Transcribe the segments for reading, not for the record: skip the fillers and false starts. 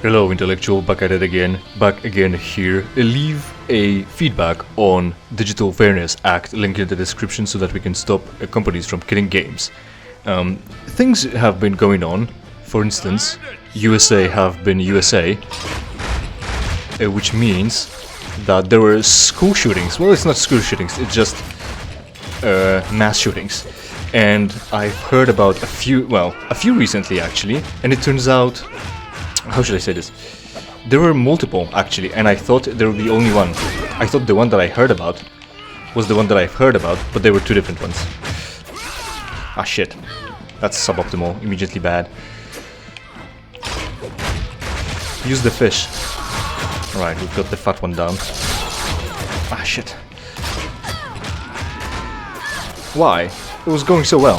Hello intellectual, back at it again, back again here. Leave a feedback on Digital Fairness Act, link in the description so that we can stop companies from killing games. Things have been going on. For instance, USA have been USA, which means that there were school shootings. Well, it's not school shootings, it's just mass shootings. And I've heard about a few recently actually, and it turns out, how should I say this? There were multiple actually, and I thought there would be only one. I thought the one that I heard about was the one that I've heard about, but there were two different ones. Ah shit, that's suboptimal, immediately bad. Use the fish. Alright, we've got the fat one down. Ah shit. Why? It was going so well.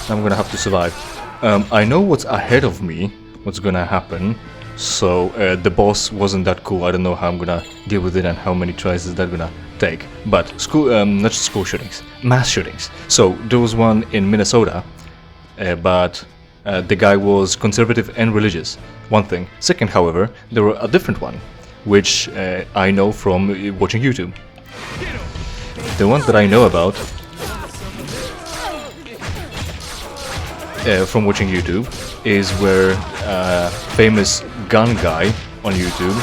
I'm gonna have to survive. I know what's ahead of me, what's gonna happen, so the boss wasn't that cool. I don't know how I'm gonna deal with it and how many tries is that gonna take. But school, not just school shootings, mass shootings. So there was one in Minnesota, but the guy was conservative and religious, one thing. Second, however, there were a different one, which I know from watching YouTube. The one that I know about from watching YouTube is where a famous gun guy on YouTube,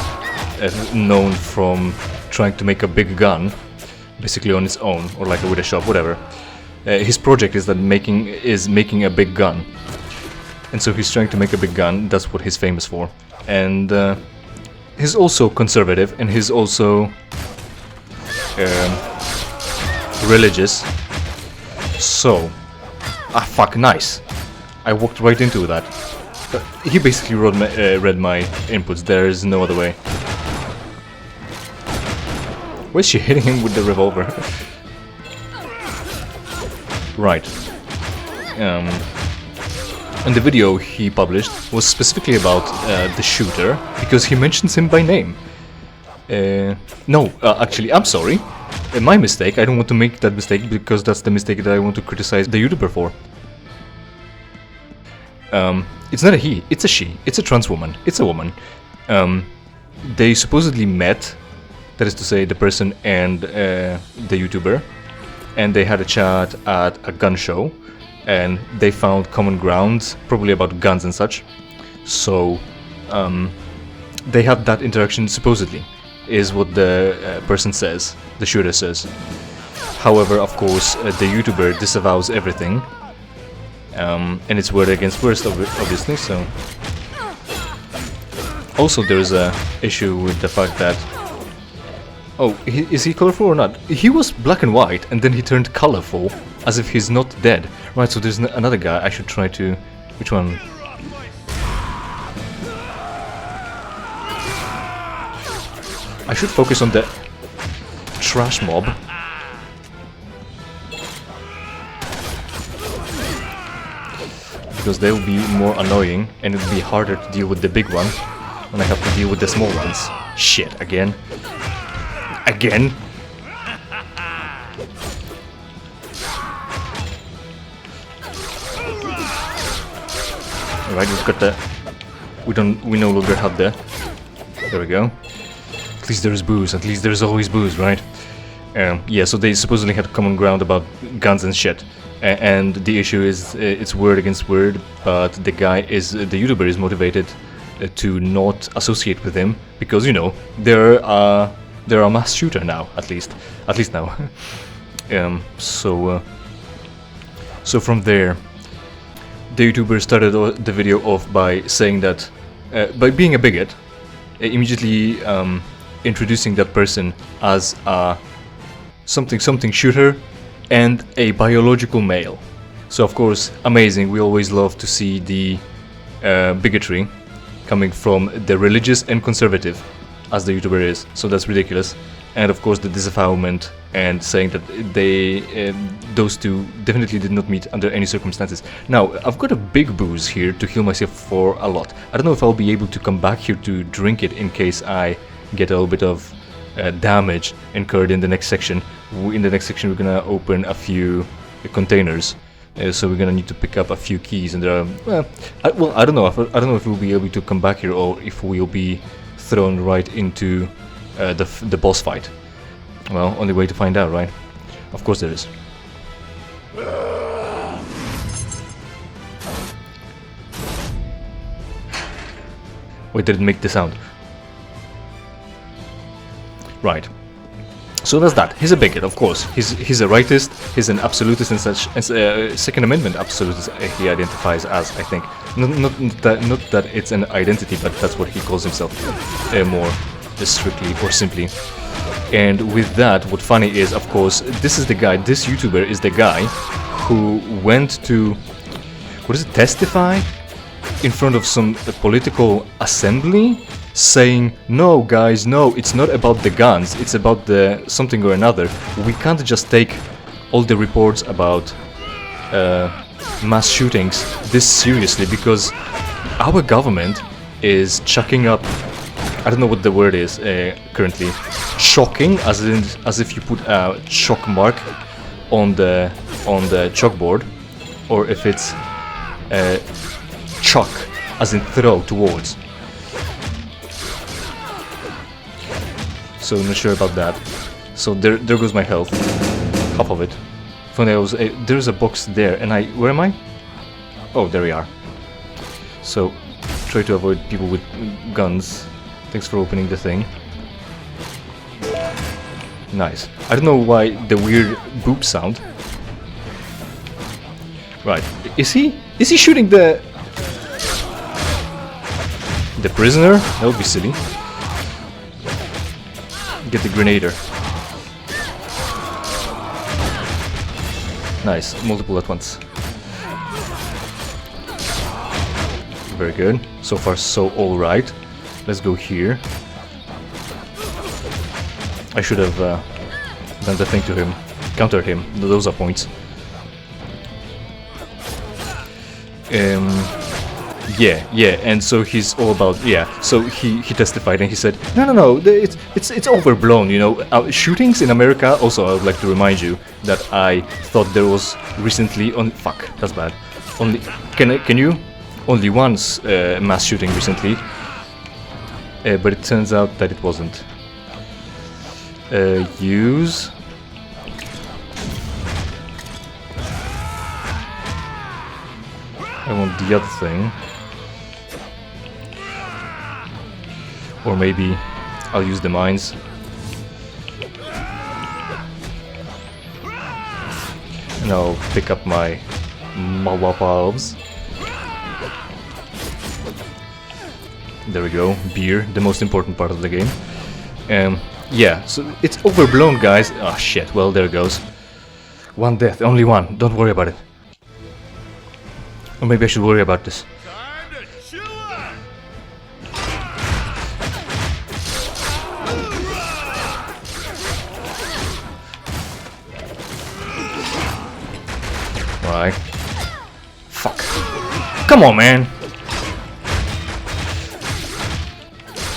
known from trying to make a big gun, basically on his own or like with a shop, whatever. His project is making a big gun, and so he's trying to make a big gun. That's what he's famous for, and he's also conservative and he's also religious. So, fuck, nice. I walked right into that. He basically read my inputs. There is no other way. Why is she hitting him with the revolver? Right. And the video he published was specifically about the shooter, because he mentions him by name. No, actually, I'm sorry. My mistake. I don't want to make that mistake, because that's the mistake that I want to criticize the YouTuber for. It's not a he, it's a she, it's a trans woman, it's a woman. They supposedly met, that is to say the person and the YouTuber, and they had a chat at a gun show, and they found common ground, probably about guns and such. So they had that interaction, supposedly, is what the person says, the shooter says. However, of course, the YouTuber disavows everything. And it's word against word, obviously, so... Also, there's a issue with the fact that... Oh, is he colorful or not? He was black and white, and then he turned colorful, as if he's not dead. Right, so there's another guy I should try to... Which one? I should focus on the trash mob. Because they will be more annoying, and it will be harder to deal with the big one when I have to deal with the small ones. Shit, again. Again? Alright, we've got the... We no longer have the... There we go. At least there's booze, at least there's always booze, right? Yeah, so they supposedly had common ground about guns and shit. And the issue is, it's word against word, but the YouTuber is motivated to not associate with him, because, you know, they're a mass shooter now, at least now. So from there, the YouTuber started the video off by saying that, by being a bigot, immediately introducing that person as a something shooter and a biological male. So of course, amazing, we always love to see the bigotry coming from the religious and conservative, as the YouTuber is, so that's ridiculous. And of course the disavowment and saying that those two definitely did not meet under any circumstances. Now, I've got a big booze here to heal myself for a lot. I don't know if I'll be able to come back here to drink it in case I get a little bit of damage incurred in the next section. In the next section we're gonna open a few containers So we're gonna need to pick up a few keys, and there are I don't know. I don't know if we'll be able to come back here or if we'll be thrown right into the boss fight. Well, only way to find out, right? Of course there is. Wait, did it make the sound? Right. So that's that. He's a bigot, of course. He's a rightist. He's an absolutist and such. Second Amendment absolutist. He identifies as, I think. Not that it's an identity, but that's what he calls himself, more strictly or simply. And with that, what funny is, of course, this is the guy. This YouTuber is the guy who went to, what is it, testify in front of some political assembly, saying, no guys, no, it's not about the guns, it's about the something or another. We can't just take all the reports about mass shootings this seriously, because our government is chucking up, I don't know what the word is currently, chalking, as if you put a chalk mark on the chalkboard, or if it's chuck, as in throw towards. So I'm not sure about that. So there goes my health, half of it. Funny, there's a box there, and where am I? Oh, there we are. So try to avoid people with guns. Thanks for opening the thing. Nice. I don't know why the weird boop sound. Right. Is he shooting the prisoner? That would be silly. Get the grenader. Nice, multiple at once. Very good. So far, so alright. Let's go here. I should have done the thing to him. Countered him. Those are points. Yeah, and so he's all about, so he testified and he said, no, it's overblown, you know, shootings in America. Also, I would like to remind you that I thought there was recently fuck, that's bad, only once mass shooting recently, but it turns out that it wasn't. Use I want the other thing. Or maybe I'll use the mines. And I'll pick up my Malwapalves. There we go. Beer, the most important part of the game. Yeah, so it's overblown, guys. Oh shit, well, there it goes. One death, only one. Don't worry about it. Or maybe I should worry about this. Right. Fuck. Come on, man!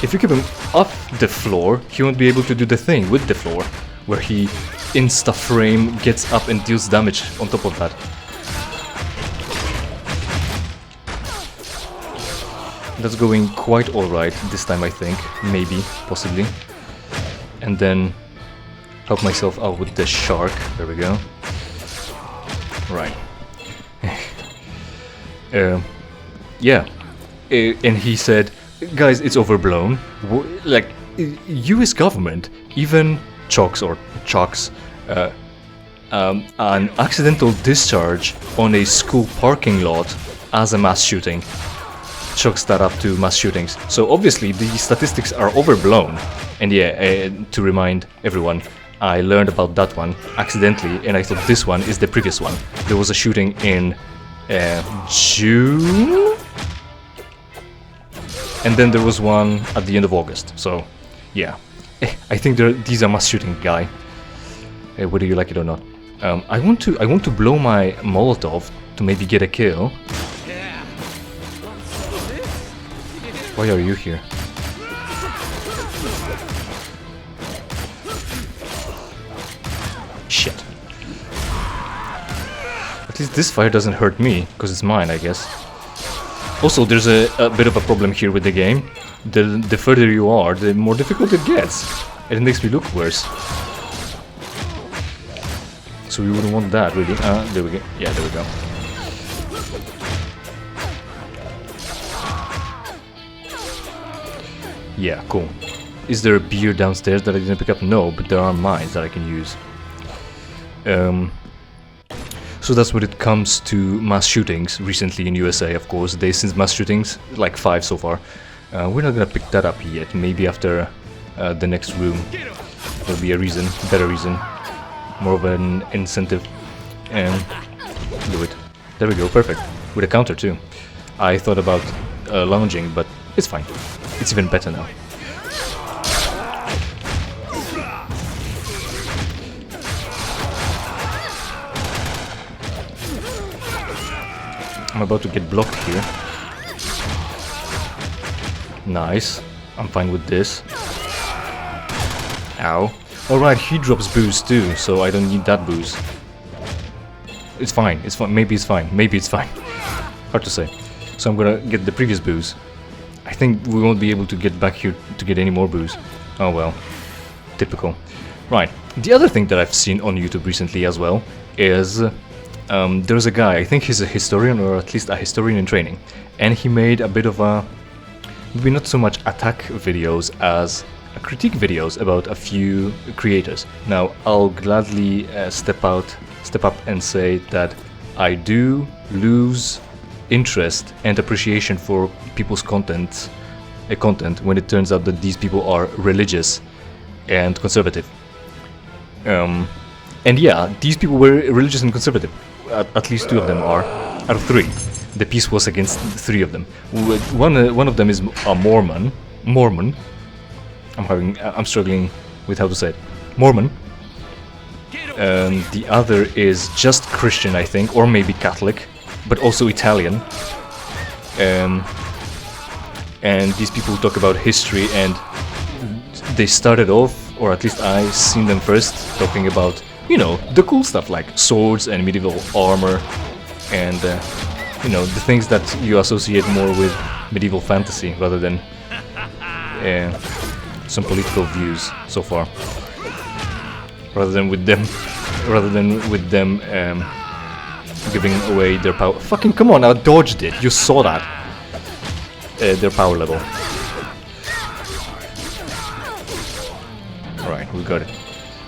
If you keep him off the floor, he won't be able to do the thing with the floor, where he insta-frame gets up and deals damage on top of that. That's going quite alright this time, I think. Maybe, possibly. And then help myself out with the shark. There we go. Right. Yeah. And he said, guys, it's overblown. Like, US government, even chalks, an accidental discharge on a school parking lot as a mass shooting chalks that up to mass shootings. So obviously the statistics are overblown. And yeah, to remind everyone, I learned about that one accidentally, and I thought this one is the previous one. There was a shooting in June, and then there was one at the end of August. So yeah, I think these are mass shooting, guy. Whether you like it or not. I want to blow my Molotov to maybe get a kill. Why are you here? Shit. At least this fire doesn't hurt me, because it's mine, I guess. Also, there's a bit of a problem here with the game. The further you are, the more difficult it gets. And it makes me look worse. So we wouldn't want that, really. There we go. Yeah, there we go. Yeah, cool. Is there a beer downstairs that I didn't pick up? No, but there are mines that I can use. So that's when it comes to mass shootings recently in USA, of course. Since mass shootings, like 5 so far. We're not gonna pick that up yet. Maybe after the next room. There'll be a reason, better reason. More of an incentive. And do it. There we go, perfect. With a counter too. I thought about lounging, but it's fine. It's even better now. I'm about to get blocked here. Nice. I'm fine with this. Ow. Alright, he drops booze too, so I don't need that booze. It's fine, it's fine. Maybe it's fine. Maybe it's fine. Hard to say. So I'm gonna get the previous booze. I think we won't be able to get back here to get any more booze. Oh well. Typical. Right. The other thing that I've seen on YouTube recently as well is there's a guy, I think he's a historian, or at least a historian in training, and he made a bit of a, maybe not so much attack videos as critique videos about a few creators. Now I'll gladly step up and say that I do lose interest and appreciation for people's content when it turns out that these people are religious and conservative. And yeah, these people were religious and conservative. At least 2 of them are, out of 3. The piece was against 3 of them. One of them is a Mormon. I'm struggling with how to say it. Mormon. The other is just Christian, I think, or maybe Catholic, but also Italian. And these people talk about history, and they started off, or at least I seen them first, talking about, you know, the cool stuff like swords and medieval armor, and you know, the things that you associate more with medieval fantasy rather than some political views so far. Rather than with them giving away their power. Fucking come on, I dodged it. You saw that. Their power level. Alright, we got it.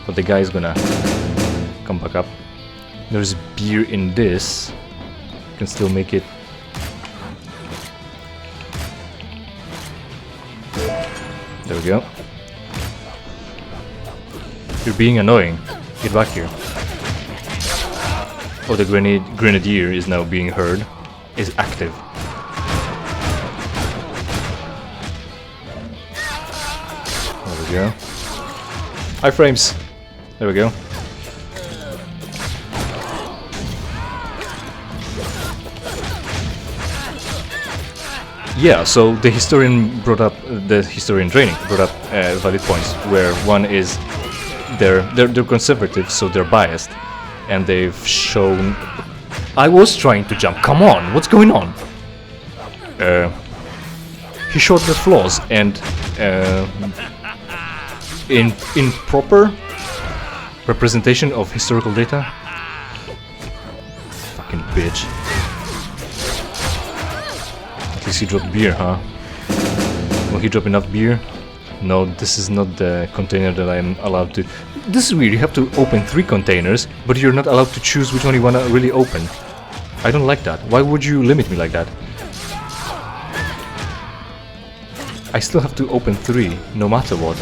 But the guy is gonna come back up. There's beer in this. Can still make it. There we go. You're being annoying. Get back here. Oh, the grenadier is now being heard. Is active. There we go. Iframes. There we go. Yeah, so the historian training brought up valid points, where one is they're conservative, so they're biased, and they've shown. I was trying to jump. Come on, what's going on? He showed the flaws and in proper representation of historical data. Fucking bitch. At least he dropped beer, huh? Will he drop enough beer? No, this is not the container that I'm allowed to. This is weird, you have to open 3 containers, but you're not allowed to choose which one you wanna really open. I don't like that. Why would you limit me like that? I still have to open 3, no matter what.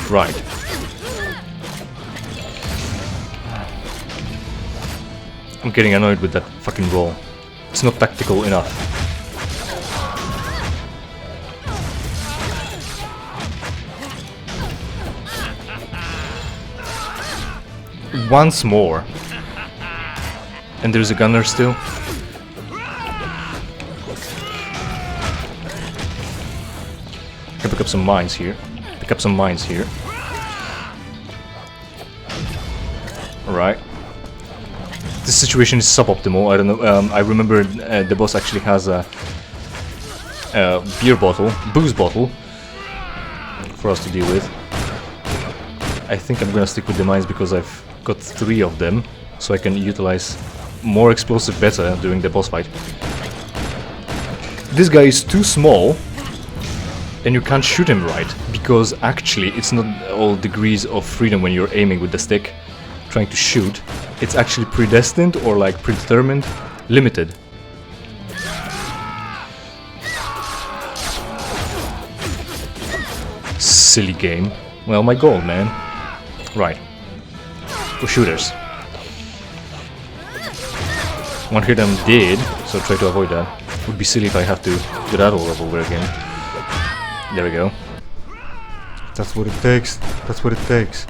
Right. I'm getting annoyed with that fucking roll. It's not tactical enough. Once more. And there's a gunner still. Can pick up some mines here. Pick up some mines here. Alright. This situation is suboptimal. I don't know. I remember the boss actually has a beer bottle, booze bottle, for us to deal with. I think I'm gonna stick with the mines because I've got 3 of them, so I can utilize more explosive better during the boss fight. This guy is too small, and you can't shoot him right, because actually it's not all degrees of freedom when you're aiming with the stick, trying to shoot. It's actually predestined or like predetermined, limited. Silly game. Well, my goal, man. Right. We're shooters. One hit I'm dead, so try to avoid that. Would be silly if I have to do that all over again. There we go. That's what it takes. That's what it takes.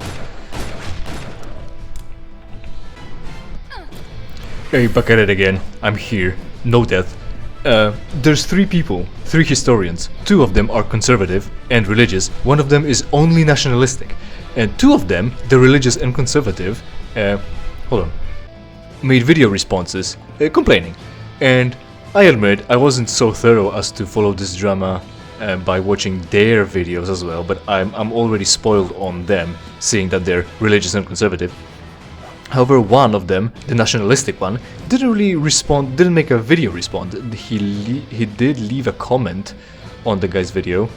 Hey, back at it again. I'm here. No death. There's 3 people, 3 historians. 2 of them are conservative and religious. 1 of them is only nationalistic. And 2 of them, the religious and conservative, hold on, made video responses complaining. And I admit I wasn't so thorough as to follow this drama by watching their videos as well, but I'm already spoiled on them, seeing that they're religious and conservative. However, one of them, the nationalistic one, didn't really respond, didn't make a video response. He did leave a comment on the guy's video,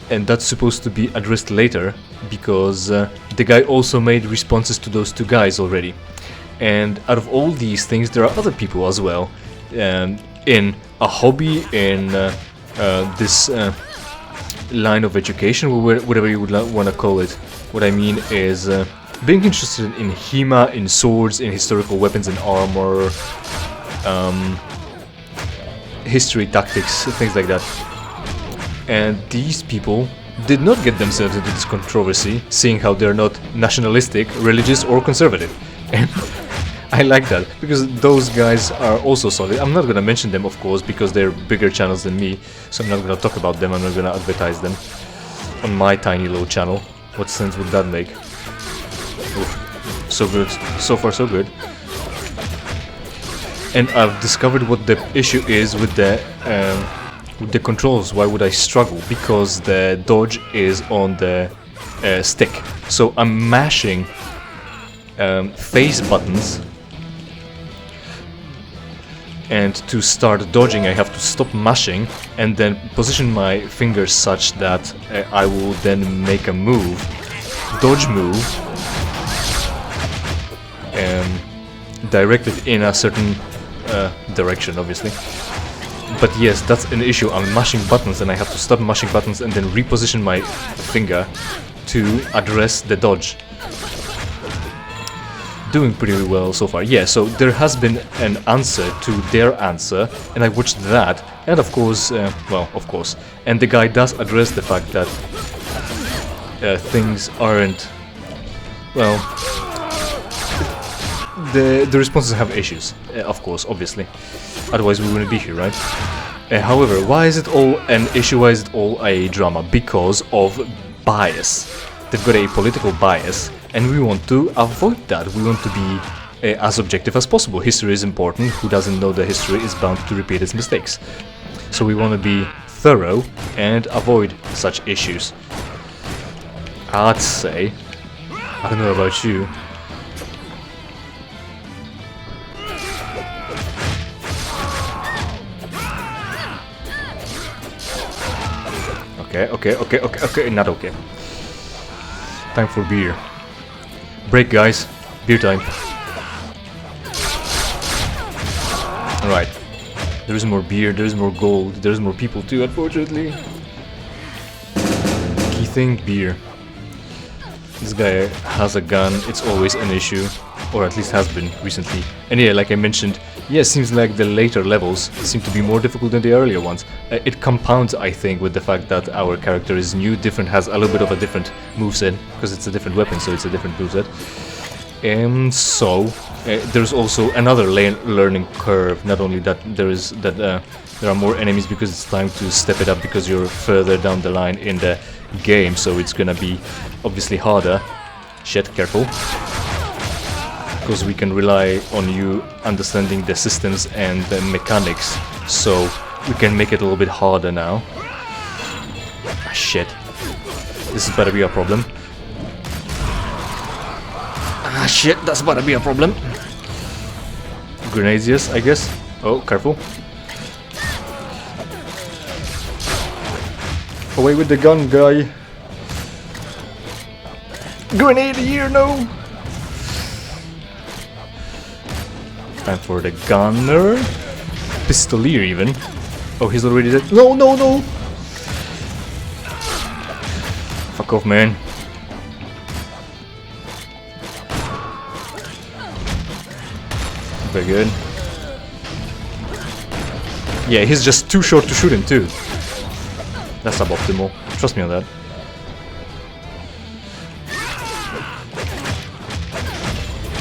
and that's supposed to be addressed later, because the guy also made responses to those 2 guys already. And out of all these things, there are other people as well, in a hobby, in this line of education, or whatever you would want to call it. What I mean is being interested in HEMA, in swords, in historical weapons and armor, history, tactics, things like that. And these people did not get themselves into this controversy, seeing how they're not nationalistic, religious or conservative. And I like that, because those guys are also solid. I'm not gonna mention them, of course, because they're bigger channels than me, so I'm not gonna talk about them, I'm not gonna advertise them on my tiny little channel. What sense would that make? Oof. So good. So far so good. And I've discovered what the issue is with the controls. Why would I struggle? Because the dodge is on the stick. So I'm mashing face buttons, and to start dodging I have to stop mashing and then position my fingers such that I will then make a move, dodge move, directed in a certain direction, obviously. But yes, that's an issue. I'm mashing buttons and I have to stop mashing buttons and then reposition my finger to address the dodge. Doing pretty well so far. Yeah, so there has been an answer to their answer, and I watched that, and of course, well, of course, and the guy does address the fact that things aren't, well, the responses have issues, of course, obviously, otherwise we wouldn't be here, right? However, why is it all an issue, why is it all a drama? Because of bias. They've got a political bias, and we want to avoid that. We want to be as objective as possible. History is important. Who doesn't know that history is bound to repeat its mistakes? So we want to be thorough and avoid such issues. I'd say, I don't know about you, okay, not okay. Time for beer. Break, guys. Beer time. Alright. There's more beer, there's more gold, there's more people too, unfortunately. Key thing, beer. This guy has a gun, it's always an issue. Or at least has been recently. And yeah, like I mentioned, yeah, it seems like the later levels seem to be more difficult than the earlier ones. It compounds, I think, with the fact that our character is new, different, has a little bit of a different moveset, because it's a different weapon, so it's a different moveset. There's also another learning curve. Not only that, there are more enemies because it's time to step it up because you're further down the line in the game, so it's gonna be obviously harder. Shit, careful. Because we can rely on you understanding the systems and the mechanics, so we can make it a little bit harder now. Ah, shit. This is better be a problem. Ah, shit, that's about to be a problem. Grenades, yes, I guess. Oh, careful. Away with the gun, guy. Grenade here, no! Time for the gunner. Pistolier, even. Oh, he's already dead. No, no, no! Fuck off, man. Very good. Yeah, he's just too short to shoot him too. That's suboptimal. Trust me on that.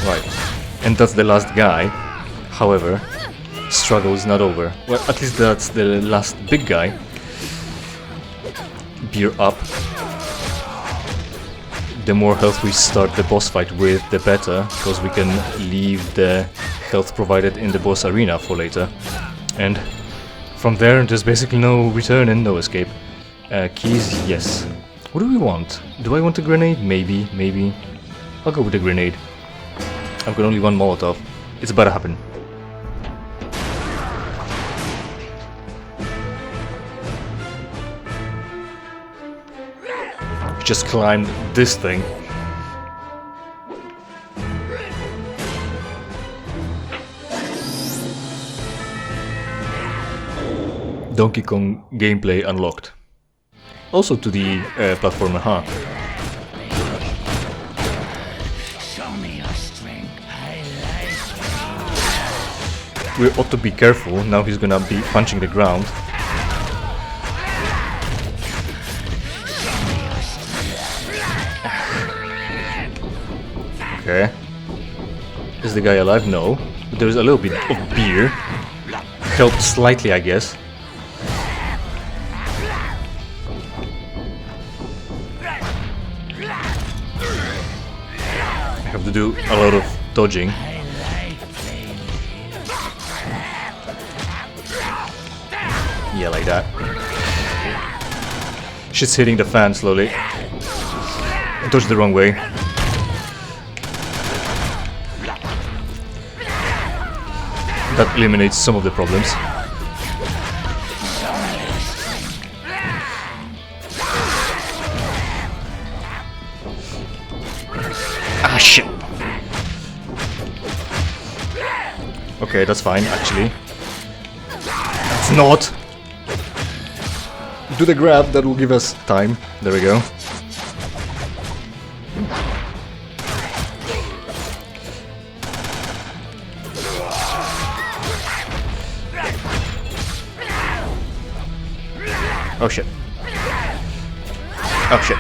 Right. And that's the last guy. However, struggle is not over. Well, at least that's the last big guy. Beer up. The more health we start the boss fight with, the better, because we can leave the health provided in the boss arena for later. And from there, there's basically no return and no escape. Keys, yes. What do we want? Do I want a grenade? Maybe, maybe. I'll go with a grenade. I've got only one Molotov. It's about to happen. Just climbed this thing. Donkey Kong gameplay unlocked. Also to the platformer, huh? We ought to be careful. Now he's gonna be punching the ground. Okay. Is the guy alive? No. But there's a little bit of beer. Helped slightly, I guess. I have to do a lot of dodging. Yeah, like that. Shit's hitting the fan slowly. Dodge the wrong way. That eliminates some of the problems. Ah, shit. Okay, that's fine, actually. That's not. Do the grab, that will give us time. There we go. Oh shit. Oh shit.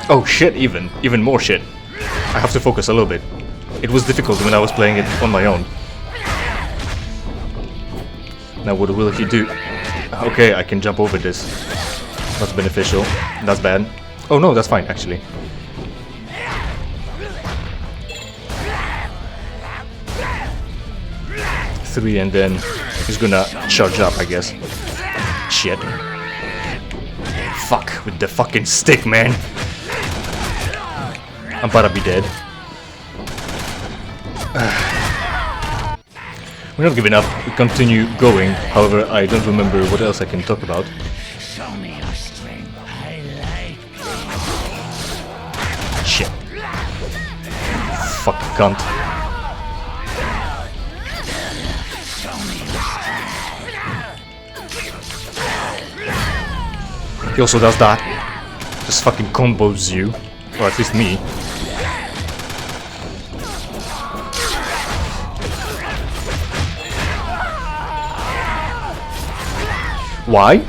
Oh shit, even more shit. I have to focus a little bit. It was difficult when I was playing it on my own. Now what will he do? Okay, I can jump over this. That's beneficial. That's bad. Oh no, that's fine actually. Three and then he's gonna charge up, I guess. Shit. Fuck, with the fucking stick, man. I'm about to be dead. We're not giving up, we continue going. However, I don't remember what else I can talk about. Show me your strength. I like Shit. Fuck, cunt. He also does that. Just fucking combos you. Or at least me. Why?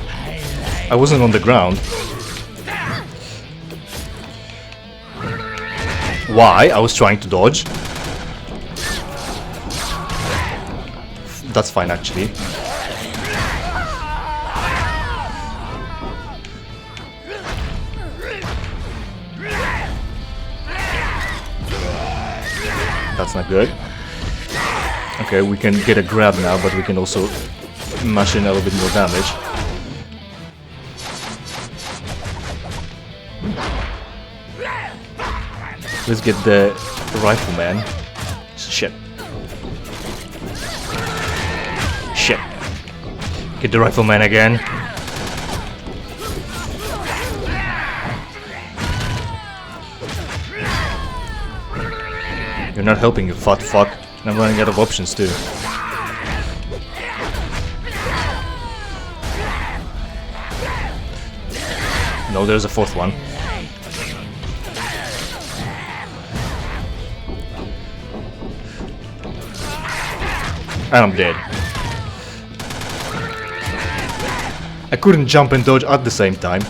I wasn't on the ground. why I was trying to dodge. That's fine, actually. That's not good. Okay, we can get a grab now, but we can also mash in a little bit more damage. Let's get the rifleman. Shit. Shit. Get the rifleman again. You're not helping, you fat fuck. And I'm running out of options too. No, there's a fourth one. And I'm dead. I couldn't jump and dodge at the same time.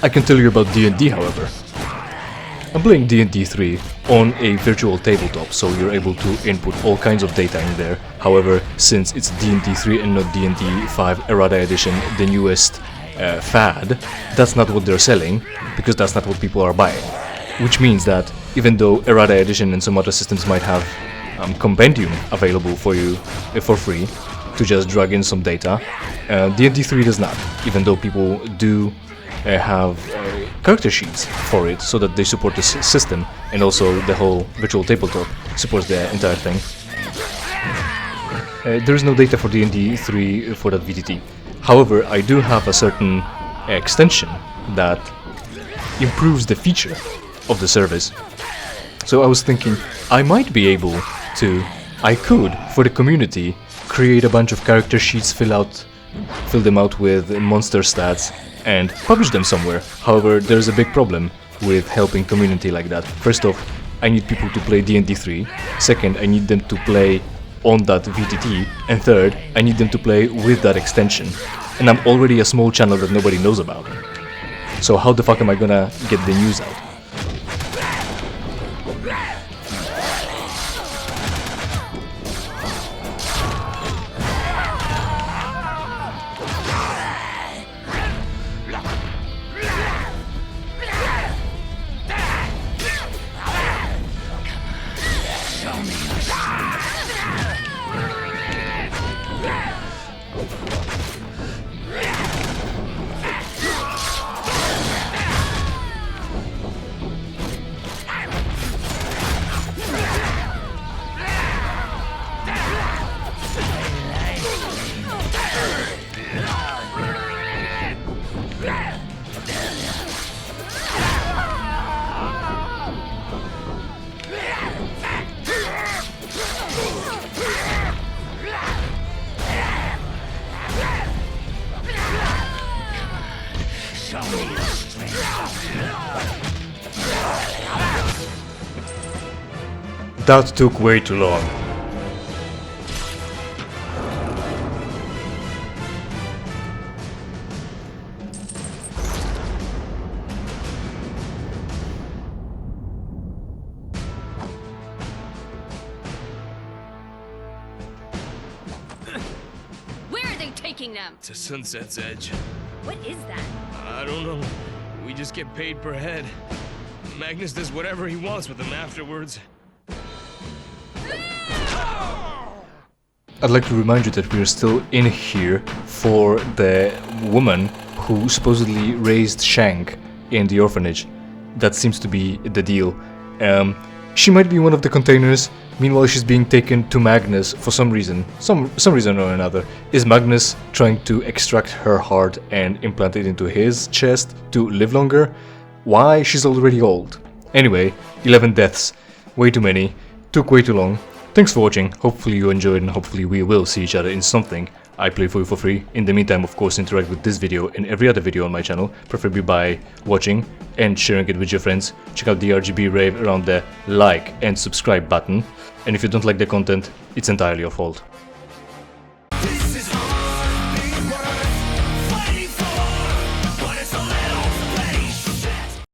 I can tell you about D&D, however. I'm playing D&D 3 on a virtual tabletop, so you're able to input all kinds of data in there. However, since it's D&D 3 and not D&D 5 Errata Edition, the newest fad, that's not what they're selling, because that's not what people are buying. Which means that even though Errata Edition and some other systems might have compendium available for you for free to just drag in some data, D&D 3 does not, even though people do have character sheets for it, so that they support the system, and also the whole virtual tabletop supports the entire thing. There is no data for D&D 3 for that VTT. However, I do have a certain extension that improves the feature of the service. So I was thinking I might be able to, for the community, create a bunch of character sheets, fill them out with monster stats, and publish them somewhere. However, there's a big problem with helping community like that. First off, I need people to play D&D 3. Second, I need them to play on that VTT. And third, I need them to play with that extension. And I'm already a small channel that nobody knows about. So how the fuck am I gonna get the news out? That took way too long. Where are they taking them? To Sunset's Edge. What is that? I don't know. We just get paid per head. Magnus does whatever he wants with them afterwards. I'd like to remind you that we are still in here for the woman who supposedly raised Shank in the orphanage. That seems to be the deal. She might be one of the containers. Meanwhile, she's being taken to Magnus for some reason. Some reason or another. Is Magnus trying to extract her heart and implant it into his chest to live longer? Why? She's already old. Anyway, 11 deaths. Way too many. Took way too long. Thanks for watching. Hopefully you enjoyed, and hopefully we will see each other in something. I play for you for free. In the meantime, of course, interact with this video and every other video on my channel, preferably by watching and sharing it with your friends. Check out the RGB rave around the like and subscribe button. And if you don't like the content, it's entirely your fault.